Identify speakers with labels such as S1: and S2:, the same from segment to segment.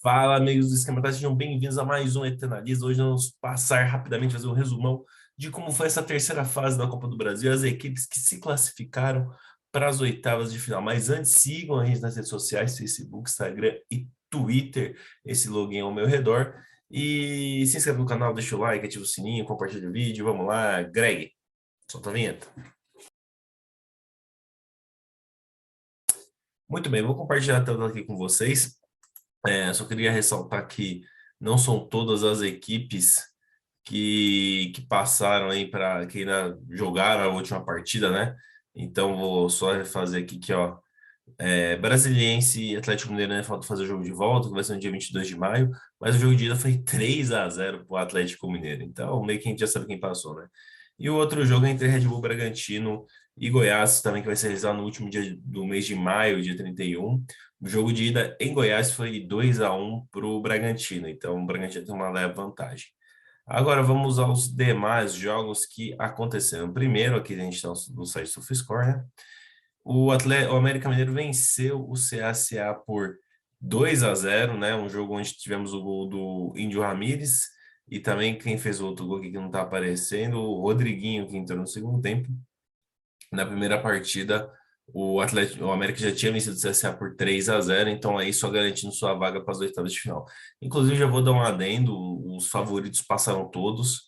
S1: Fala, amigos do Esquema Tático, sejam bem-vindos a mais um Eternalis. Hoje vamos passar rapidamente, fazer um resumão de como foi essa terceira fase da Copa do Brasil, as equipes que se classificaram para as oitavas de final. Mas antes, sigam a gente nas redes sociais, Facebook, Instagram e Twitter, esse login ao meu redor. E se inscreve no canal, deixa o like, ativa o sininho, compartilha o vídeo. Vamos lá, Greg, solta a vinheta. Muito bem, vou compartilhar a tela aqui com vocês. Só queria ressaltar que não são todas as equipes que passaram aí para que ainda jogaram a última partida, né? Então vou só fazer aqui que, ó, Brasiliense e Atlético Mineiro, né, falta fazer o jogo de volta, que vai ser no dia 22 de maio, mas o jogo de ida foi 3-0 para o Atlético Mineiro. Então, meio que a gente já sabe quem passou, né? E o outro jogo é entre Red Bull Bragantino e Goiás, também que vai ser realizado no último dia do mês de maio, dia 31. O jogo de ida em Goiás foi 2-1 para o Bragantino, então o Bragantino tem uma leve vantagem. Agora vamos aos demais jogos que aconteceram. Primeiro, aqui a gente está no site do SofaScore, né? O América Mineiro venceu o CSA por 2-0, né? Um jogo onde tivemos o gol do Índio Ramírez e também quem fez o outro gol aqui que não está aparecendo, o Rodriguinho, que entrou no segundo tempo. Na primeira partida, o América já tinha vencido o CSA por 3-0, então aí só garantindo sua vaga para as oitavas de final. Inclusive, já vou dar um adendo: os favoritos passaram todos.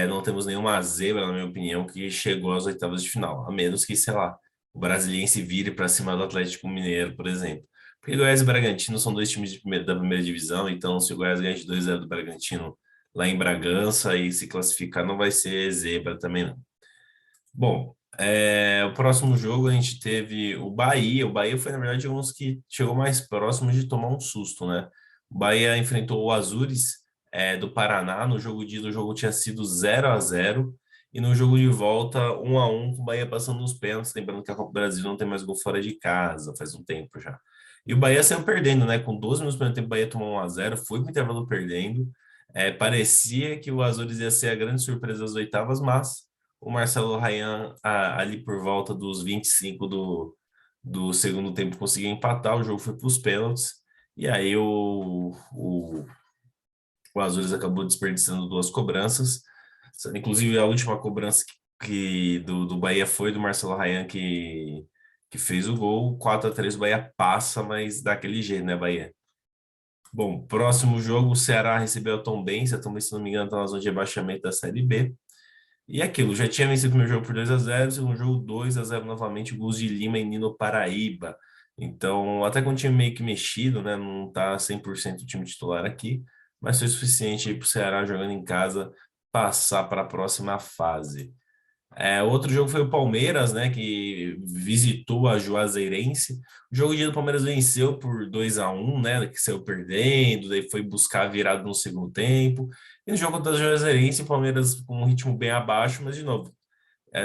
S1: Não temos nenhuma zebra, na minha opinião, que chegou às oitavas de final, a menos que, sei lá, o Brasiliense vire para cima do Atlético Mineiro, por exemplo. Porque Goiás e Bragantino são dois times da primeira divisão, então se o Goiás ganhar de 2-0 do Bragantino lá em Bragança e se classificar, não vai ser zebra também, não. Bom, o próximo jogo a gente teve o Bahia. O Bahia foi, na verdade, um dos que chegou mais próximo de tomar um susto, né? O Bahia enfrentou o Azures, do Paraná. No jogo de ida, o jogo tinha sido 0-0. E no jogo de volta, 1-1, com o Bahia passando nos pênaltis. Lembrando que a Copa do Brasil não tem mais gol fora de casa, faz um tempo já. E o Bahia saiu perdendo, né? Com 12 minutos do primeiro tempo, o Bahia tomou 1-0, foi pro intervalo perdendo. Parecia que o Azures ia ser a grande surpresa das oitavas, mas o Marcelo Rayan, ali por volta dos 25 do segundo tempo, conseguiu empatar. O jogo foi para os pênaltis. E aí o Azures acabou desperdiçando duas cobranças. Inclusive, a última cobrança do Bahia foi do Marcelo Rayan, que fez o gol. 4-3, o Bahia passa, mas daquele jeito, né, Bahia? Bom, próximo jogo, o Ceará recebeu a Tombense. A Tombense, se não me engano, está na zona de rebaixamento da Série B. E aquilo, já tinha vencido o primeiro jogo por 2-0, segundo jogo 2-0 novamente, gols de Lima e Nino Paraíba. Então, até com o time meio que mexido, né? Não tá 100% o time titular aqui, mas foi suficiente aí para o Ceará jogando em casa passar para a próxima fase. Outro jogo foi o Palmeiras, né, que visitou a Juazeirense. O jogo de ida, o Palmeiras venceu por 2-1, né, que saiu perdendo, daí foi buscar a virada no segundo tempo. E no jogo da Juazeirense, o Palmeiras com um ritmo bem abaixo, mas de novo,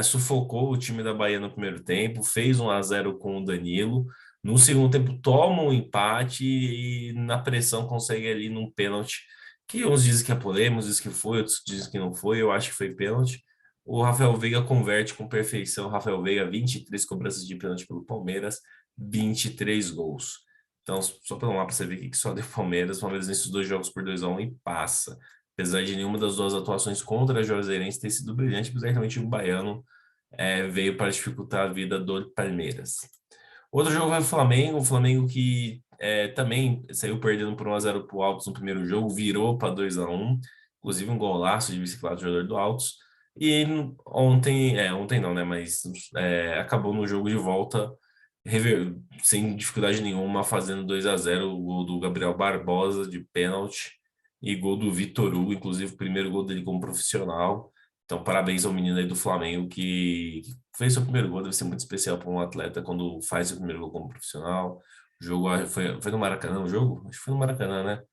S1: sufocou o time da Bahia no primeiro tempo, fez 1-0 com o Danilo. No segundo tempo, toma um empate e na pressão consegue ali num pênalti, que uns dizem que é polêmico, uns dizem que foi, outros dizem que não foi. Eu acho que foi pênalti. O Rafael Veiga converte com perfeição. Rafael Veiga, 23 cobranças de pênalti pelo Palmeiras, 23 gols. Então, só para lá para você ver que só deu Palmeiras. O Palmeiras nesses dois jogos por 2-1 e passa. Apesar de nenhuma das duas atuações contra a Juazeirense ter sido brilhante, mas realmente o baiano veio para dificultar a vida do Palmeiras. Outro jogo foi o Flamengo que também saiu perdendo por 1-0 para o Altos no primeiro jogo, virou para 2-1, inclusive um golaço de bicicleta do jogador do Altos. E ontem não, né? Mas acabou no jogo de volta, sem dificuldade nenhuma, fazendo 2-0, o gol do Gabriel Barbosa de pênalti e gol do Vitor Hugo, inclusive o primeiro gol dele como profissional. Então, parabéns ao menino aí do Flamengo que fez seu primeiro gol. Deve ser muito especial para um atleta quando faz seu primeiro gol como profissional. O jogo foi no Maracanã, o jogo? Acho que foi no Maracanã, né?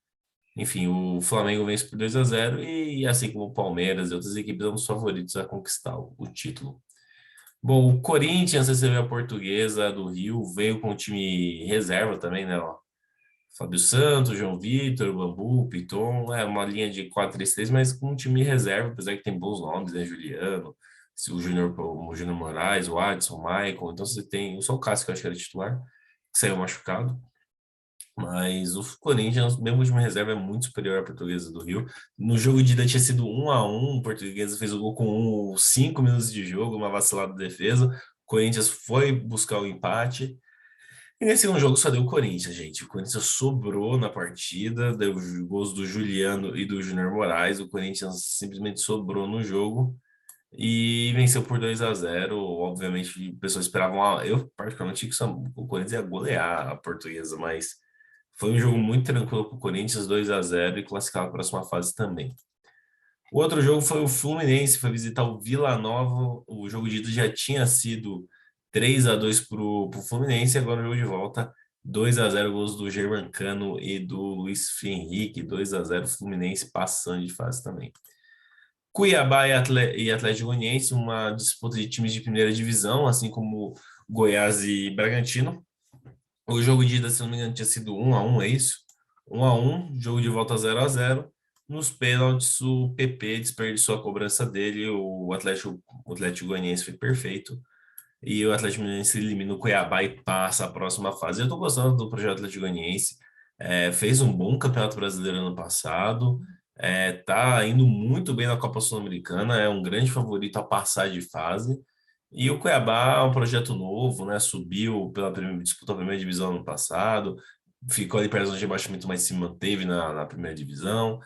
S1: Enfim, o Flamengo vence por 2-0 e, assim como o Palmeiras e outras equipes, são os favoritos a conquistar o título. Bom, o Corinthians recebeu a Portuguesa do Rio, veio com o time reserva também, né? Ó. Fábio Santos, João Vitor, Bambu, Piton, uma linha de 4-3-3, mas com um time reserva, apesar que tem bons nomes, né? Juliano, o Júnior Moraes, o Adson, o Maicon. Então você tem só o Cássio, que eu acho que era titular, que saiu machucado. Mas o Corinthians, mesmo de uma reserva, é muito superior à Portuguesa do Rio. No jogo de ida tinha sido 1-1, o Portuguesa fez o gol com 5 minutos de jogo, uma vacilada de defesa. O Corinthians foi buscar o empate. E nesse segundo jogo só deu o Corinthians, gente. O Corinthians sobrou na partida, deu os gols do Juliano e do Júnior Moraes. O Corinthians simplesmente sobrou no jogo e venceu por 2-0. Obviamente, o pessoal esperavam. Eu, particularmente, que o Corinthians ia golear a Portuguesa, mas foi um jogo muito tranquilo para o Corinthians, 2-0 e classificado para a próxima fase também. O outro jogo foi o Fluminense, foi visitar o Vila Nova. O jogo de ida já tinha sido 3-2 para o Fluminense, agora o jogo de volta 2-0, gols do Germancano e do Luiz Henrique, 2-0, Fluminense passando de fase também. Cuiabá e Atlético Goianiense, uma disputa de times de primeira divisão, assim como Goiás e Bragantino. O jogo de ida, se não me engano, tinha sido 1-1, é isso? 1-1, jogo de volta 0-0. Nos pênaltis, o PP desperdiçou a cobrança dele, o Atlético Goianiense foi perfeito. E o Atlético Goianiense elimina o Cuiabá e passa a próxima fase. Eu tô gostando do projeto Atlético Goianiense. Fez um bom Campeonato Brasileiro ano passado. Tá indo muito bem na Copa Sul-Americana. É um grande favorito a passar de fase. E o Cuiabá é um projeto novo, né? Subiu disputou a primeira divisão ano passado. Ficou ali perto da zona de rebaixamento, mas se manteve na primeira divisão.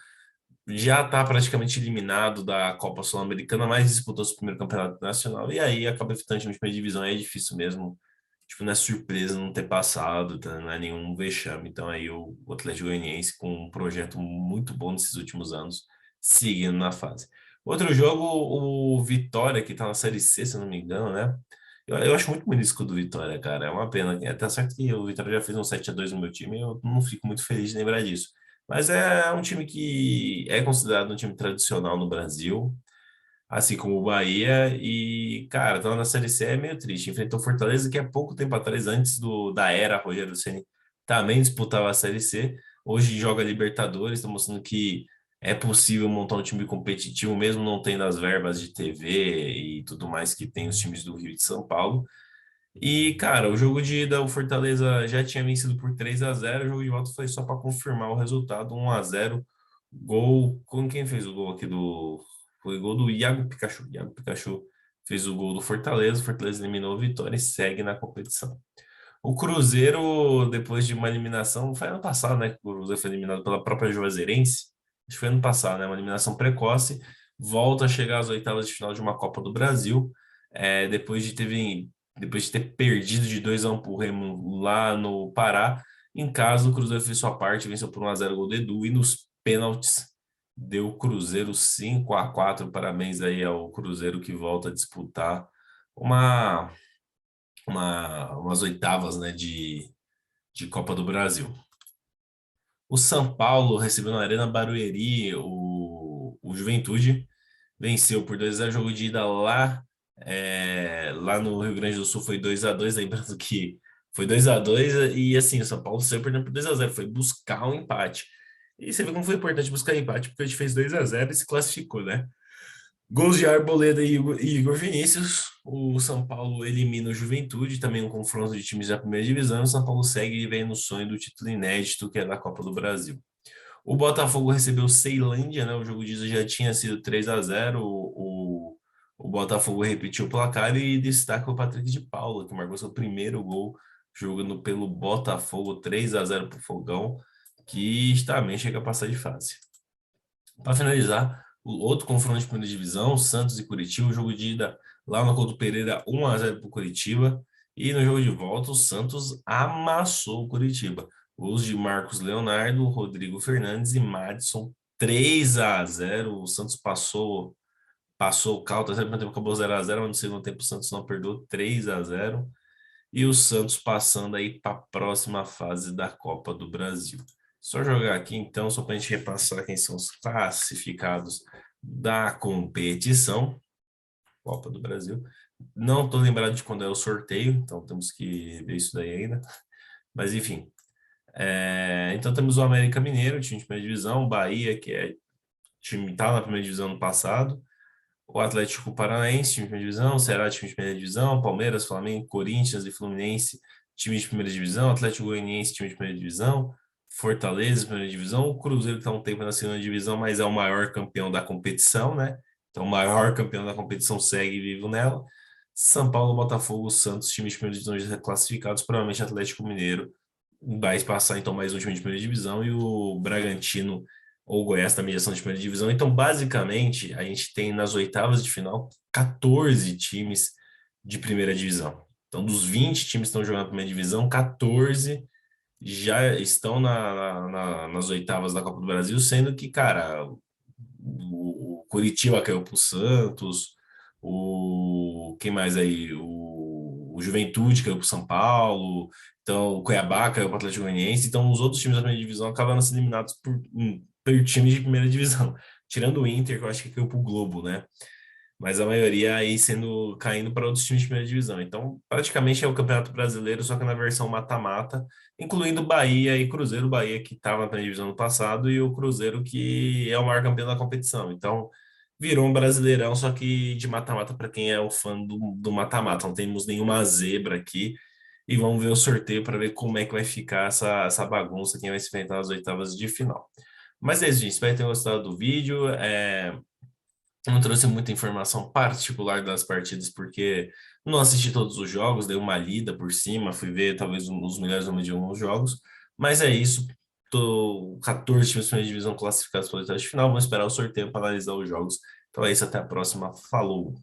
S1: Já está praticamente eliminado da Copa Sul-Americana, mas disputou seu primeiro campeonato nacional e aí acaba evitando time de primeira divisão. Aí é difícil mesmo. Tipo, não é surpresa não ter passado, tá? Não é nenhum vexame. Então aí o Atlético Goianiense com um projeto muito bom nesses últimos anos, seguindo na fase. Outro jogo, o Vitória, que tá na Série C, se eu não me engano, né? Eu acho muito bonito isso do Vitória, cara. É uma pena. É até certo que o Vitória já fez um 7-2 no meu time, eu não fico muito feliz de lembrar disso. Mas é um time que é considerado um time tradicional no Brasil, assim como o Bahia. E, cara, tá na Série C é meio triste. Enfrentou o Fortaleza, que há pouco tempo atrás, antes da era Rogério Ceni, também disputava a Série C. Hoje joga Libertadores, está mostrando que é possível montar um time competitivo, mesmo não tendo as verbas de TV e tudo mais que tem os times do Rio e de São Paulo. E, cara, o jogo de ida, o Fortaleza já tinha vencido por 3-0. O jogo de volta foi só para confirmar o resultado, 1-0. Gol, com quem fez o gol aqui do... Foi gol do Iago Pikachu. Iago Pikachu fez o gol do Fortaleza, o Fortaleza eliminou a Vitória e segue na competição. O Cruzeiro, depois de uma eliminação, foi ano passado, né? Que o Cruzeiro foi eliminado pela própria Juazeirense. Acho que foi ano passado, né? Uma eliminação precoce. Volta a chegar às oitavas de final de uma Copa do Brasil. Depois de ter perdido de 2-1 para o Remo lá no Pará. Em casa, o Cruzeiro fez sua parte, venceu por 1-0 o gol do Edu. E nos pênaltis, deu o Cruzeiro 5-4. Parabéns aí ao Cruzeiro que volta a disputar uma umas oitavas, né, de Copa do Brasil. O São Paulo recebeu na Arena Barueri o Juventude, venceu por 2-0, jogo de ida lá no Rio Grande do Sul foi 2-2, lembrando que foi 2-2 e assim, o São Paulo saiu perdendo por 2-0, foi buscar um empate. E você vê como foi importante buscar empate, porque a gente fez 2-0 e se classificou, né? Gols de Arboleda e Igor Vinícius. O São Paulo elimina o Juventude, também um confronto de times da primeira divisão. O São Paulo segue e vem no sonho do título inédito, que é da Copa do Brasil. O Botafogo recebeu o Ceilândia, né? O jogo de ida já tinha sido 3-0. O Botafogo repetiu o placar e destaca o Patrick de Paula, que marcou seu primeiro gol jogando pelo Botafogo, 3-0 para o Fogão, que também chega a passar de fase. Para finalizar, o outro confronto de primeira divisão, Santos e Curitiba, o jogo de ida lá no Couto Pereira, 1-0 para o Curitiba. E no jogo de volta, o Santos amassou o Curitiba. Gols de Marcos Leonardo, Rodrigo Fernandes e Madison, 3-0. O Santos passou o caldo. No primeiro tempo acabou 0-0, mas no segundo tempo o Santos não perdeu, 3-0. E o Santos passando aí para a próxima fase da Copa do Brasil. Só jogar aqui então, só para a gente repassar quem são os classificados da competição, Copa do Brasil. Não estou lembrado de quando é o sorteio, então temos que ver isso daí ainda. Mas enfim. Então temos o América Mineiro, time de primeira divisão, o Bahia, que é time está na primeira divisão no passado, o Atlético Paranaense, time de primeira divisão, o Ceará, time de primeira divisão, Palmeiras, Flamengo, Corinthians e Fluminense, time de primeira divisão, Atlético Goianiense, time de primeira divisão, Fortaleza, primeira divisão, o Cruzeiro que está um tempo na segunda divisão, mas é o maior campeão da competição, né? Então, o maior campeão da competição segue vivo nela. São Paulo, Botafogo, Santos, times de primeira divisão já classificados, provavelmente Atlético Mineiro vai passar então mais um time de primeira divisão e o Bragantino ou Goiás também já são de primeira divisão. Então, basicamente, a gente tem nas oitavas de final 14 times de primeira divisão. Então, dos 20 times que estão jogando na primeira divisão, 14 já estão nas oitavas da Copa do Brasil, sendo que, cara, o Curitiba caiu pro Santos, quem mais aí? O Juventude caiu pro São Paulo, então o Cuiabá caiu pro Atlético Goianiense, então os outros times da primeira divisão acabaram sendo eliminados por times de primeira divisão, tirando o Inter, que eu acho que caiu pro Globo, né? Mas a maioria aí sendo caindo para outros times de primeira divisão. Então, praticamente é o Campeonato Brasileiro, só que na versão mata-mata, incluindo Bahia e Cruzeiro, Bahia que estava na primeira divisão no passado e o Cruzeiro que é o maior campeão da competição. Então, virou um Brasileirão, só que de mata-mata para quem é o fã do mata-mata. Não temos nenhuma zebra aqui. E vamos ver o sorteio para ver como é que vai ficar essa bagunça, quem vai se enfrentar nas oitavas de final. Mas é isso, gente. Espero que tenham gostado do vídeo. Não trouxe muita informação particular das partidas, porque não assisti todos os jogos, dei uma lida por cima, fui ver talvez os melhores momentos de alguns jogos, mas é isso. Tô 14 times de primeira divisão classificados para a oitava de final. Vamos esperar o sorteio para analisar os jogos. Então é isso, até a próxima. Falou!